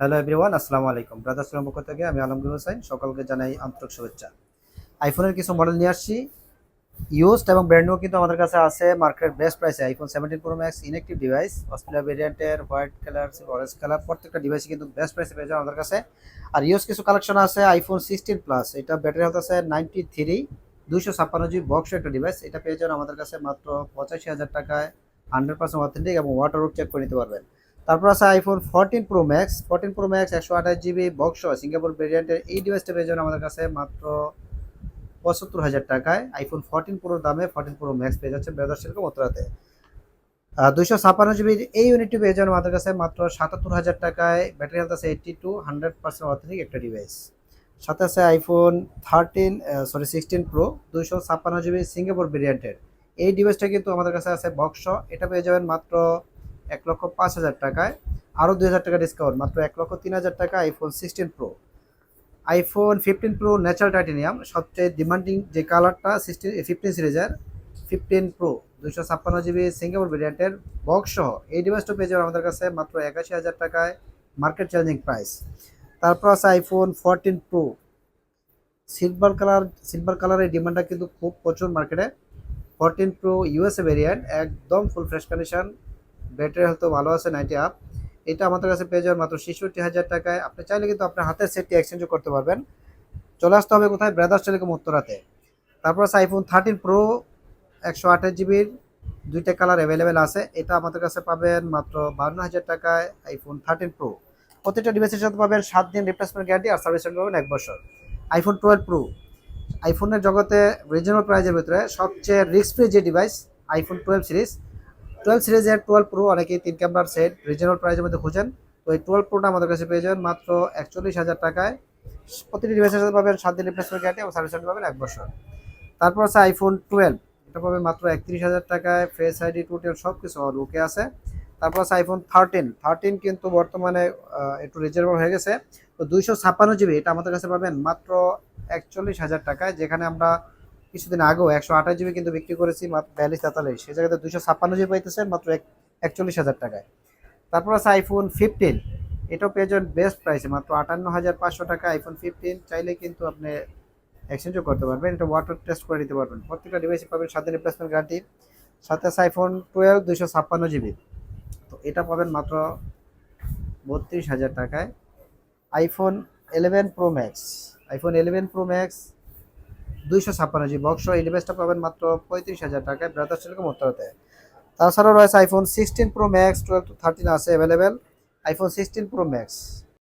Hello everyone, আসসালামু আলাইকুম। Brothers পক্ষ থেকে আমি আলমগীর হোসেন, সকলকে জানাই আন্তরিক শুভেচ্ছা। আইফোনের কিছু মডেল নিয়ে আসছি, ইউজড এবং ব্র্যান্ড নিউ কিন্তু আমাদের কাছে আছে মার্কেট বেস্ট প্রাইসে। IPhone 17 Pro Max inactive device, Australia ভেরিয়েন্টের হোয়াইট কালার, অরেঞ্জ কালার, প্রত্যেকটা ডিভাইসই কিন্তু বেস্ট প্রাইসে পেয়ে যাবে আমাদের কাছে। আর ইউজ কিছু কালেকশন আছে আইফোন 16 প্লাস, এটা ব্যাটারি হেলথ আছে 93, 256 জিবি বক্স একটা ডিভাইস, এটা পেয়ে যাবেন আমাদের কাছে মাত্র 85,000 টাকায়, 100% অথেন্টিক এবং ওয়াটার প্রুফ চেক করে নিতে পারবেন। তারপর আছে iPhone 14 Pro Max 128 GB box Singapore ভেরিয়েন্টের, এই ডিভাইসটা পেয়ে যাবেন আমাদের কাছে মাত্র 75,000 টাকায়। আইফোন 14 প্রোর দামে 14 প্রো ম্যাক্স পেয়ে যাচ্ছে ব্রাদার্স টেলিকম উত্তরাতে। 256 জিবির এই ইউনিটটি পেয়ে যাবেন আমাদের কাছে মাত্র 77,000 টাকায়। ব্যাটারি হেলথ আছে 82, 100% অথেন্টিক একটা ডিভাইস। সাথে আছে আইফোন 16 প্রো 256 জিবি সিঙ্গাপুর ভেরিয়েন্টের, এই ডিভাইসটা কিন্তু আমাদের কাছে আছে বক্স, এটা পেয়ে যাবেন মাত্র 1,05,000 টাকায়। আরও 2,000 টাকা ডিসকাউন্ট, মাত্র 1,03,000 টাকা iPhone 16 pro. IPhone 15 pro natural titanium, সবচেয়ে ডিমান্ডিং যে কালারটা 15 সিরিজের 15 প্রো 256 জিবি সিঙ্গাপুর ভেরিয়েন্টের বক্স সহ, এই ডিভাইসটা পেয়ে যাবেন আমাদের কাছে মাত্র 81,000 টাকায়, মার্কেট চ্যালেঞ্জিং প্রাইস। তারপর আছে আইফোন 14 প্রো সিলভার কালারের ডিমান্ডটা কিন্তু খুব প্রচুর মার্কেটে। 14 প্রো ইউএসএ ভেরিয়েন্ট, একদম ফুল ফ্রেশ কন্ডিশন, ব্যাটারি হয়তো ভালো আছে 90 আপ, এটা আমাদের কাছে পেয়ে যাবেন মাত্র 66,000 টাকায়। আপনি চাইলে কিন্তু আপনার হাতের সেটটি এক্সচেঞ্জও করতে পারবেন। চলে আসতে হবে কোথায়? ব্রাদার্স টেলিকম উত্তরাতে। তারপর আছে আইফোন 13 প্রো 128 জিবির, দুইটা কালার অ্যাভেলেবেল আছে, এটা আমাদের কাছে পাবেন মাত্র 52,000 টাকায়। আইফোন 13 প্রো প্রত্যেকটা ডিভাইসের সাথে পাবেন 7 দিন রিপ্লেসমেন্ট গ্যারান্টি আর সার্ভিস পাবেন 1 বছর। আইফোন 12 প্রো আইফোনের জগতে রিজনেবল প্রাইজের ভিতরে সবচেয়ে রিস্ক ফ্রি যে ডিভাইস, আইফোন 12 সিরিজের 12 প্রো, অনেকেই 3 ক্যামেরার সেট রিজনেবল প্রাইজের মধ্যে খুঁজেন, তো এই 12 প্রোটা আমাদের কাছে পেয়ে যাবেন মাত্র 41,000 টাকায়। প্রতিটি ডিভাইসের সাথে পাবেন 7 দিন রিপ্লেসমেন্ট গ্যারান্টি এবং সার্ভিস পাবেন 1 বছর। তারপর আছে আইফোন 12, এটা পাবেন মাত্র 31,000 টাকায়, ফেস আইডি টুটেল সব কিছু ওকে আছে। তারপর আছে আইফোন 13 কিন্তু বর্তমানে একটু রিজনেবল হয়ে গেছে, তো 256 জিবি, এটা আমাদের কাছে পাবেন মাত্র 41,000 টাকায়, যেখানে আমরা কিছুদিন আগেও 128 জিবি কিন্তু বিক্রি করেছি মাত্র 42-43, সেই জায়গাতে 256 জিবি পাইতেছেন মাত্র 41,000 টাকায়। তারপর আছে আইফোন 15, এটাও পেয়ে যাবেন বেস্ট প্রাইসে মাত্র 58,500 টাকা। আইফোন 15 চাইলে কিন্তু আপনি এক্সচেঞ্জও করতে পারবেন, এটা ওয়াটার টেস্ট করে দিতে পারবেন, প্রত্যেকটা ডিভাইসে পাবেন 7 দিন রিপ্লেসমেন্ট গ্যারান্টি। সাথে আছে আইফোন 12 256 জিবি, তো এটা পাবেন মাত্র 32,000 টাকায়। IPhone 11 pro max 256 GB box, এই ডিভাইসটা পাবেন মাত্র 35,000 টাকায় ব্রাদার্স টেলিকম উত্তরাতে। তাছাড়াও রয়েছে আইফোন 16 প্রো ম্যাক্স 12 to 13 আছে অ্যাভেলেবেল। IPhone 16 pro max